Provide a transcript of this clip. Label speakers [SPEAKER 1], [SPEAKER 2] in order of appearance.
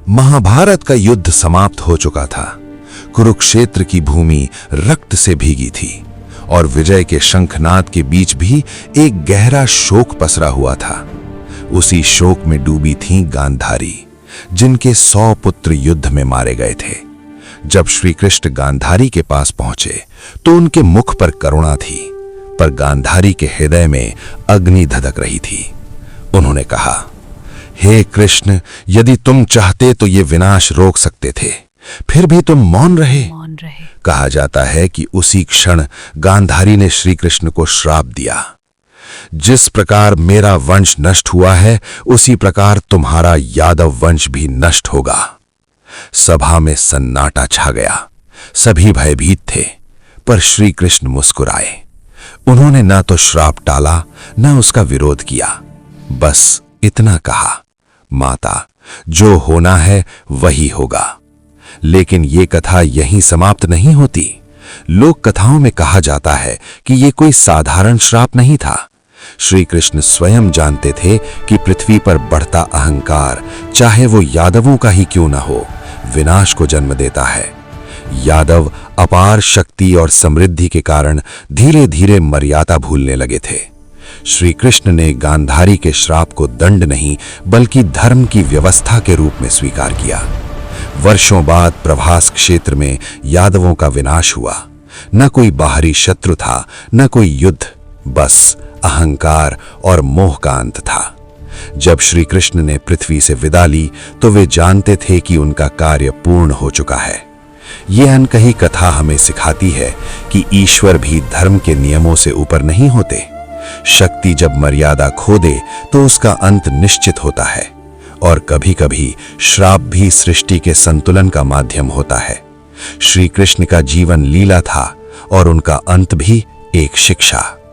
[SPEAKER 1] महाभारत का युद्ध समाप्त हो चुका था। कुरुक्षेत्र की भूमि रक्त से भीगी थी और विजय के शंखनाद के बीच भी एक गहरा शोक पसरा हुआ था। उसी शोक में डूबी थीं गांधारी, जिनके 100 पुत्र युद्ध में मारे गए थे। जब श्री कृष्ण गांधारी के पास पहुंचे तो उनके मुख पर करुणा थी, पर गांधारी के हृदय में अग्नि धधक रही थी। उन्होंने कहा, हे कृष्ण, यदि तुम चाहते तो ये विनाश रोक सकते थे, फिर भी तुम मौन रहे। कहा जाता है कि उसी क्षण गांधारी ने श्री कृष्ण को श्राप दिया, जिस प्रकार मेरा वंश नष्ट हुआ है उसी प्रकार तुम्हारा यादव वंश भी नष्ट होगा। सभा में सन्नाटा छा गया। सभी भयभीत थे, पर श्री कृष्ण मुस्कुराए। उन्होंने न तो श्राप टाला न उसका विरोध किया, बस इतना कहा, माता, जो होना है वही होगा। लेकिन ये कथा यहीं समाप्त नहीं होती। लोक कथाओं में कहा जाता है कि ये कोई साधारण श्राप नहीं था। श्री कृष्ण स्वयं जानते थे कि पृथ्वी पर बढ़ता अहंकार, चाहे वो यादवों का ही क्यों न हो, विनाश को जन्म देता है। यादव अपार शक्ति और समृद्धि के कारण धीरे धीरे मर्यादा भूलने लगे थे। श्री कृष्ण ने गांधारी के श्राप को दंड नहीं बल्कि धर्म की व्यवस्था के रूप में स्वीकार किया। वर्षों बाद प्रभास क्षेत्र में यादवों का विनाश हुआ। न कोई बाहरी शत्रु था, न कोई युद्ध, बस अहंकार और मोह का अंत था। जब श्री कृष्ण ने पृथ्वी से विदा ली तो वे जानते थे कि उनका कार्य पूर्ण हो चुका है। यह अनकही कथा हमें सिखाती है कि ईश्वर भी धर्म के नियमों से ऊपर नहीं होते। शक्ति जब मर्यादा खो दे तो उसका अंत निश्चित होता है, और कभी-कभी श्राप भी सृष्टि के संतुलन का माध्यम होता है। श्री कृष्ण का जीवन लीला था और उनका अंत भी एक शिक्षा।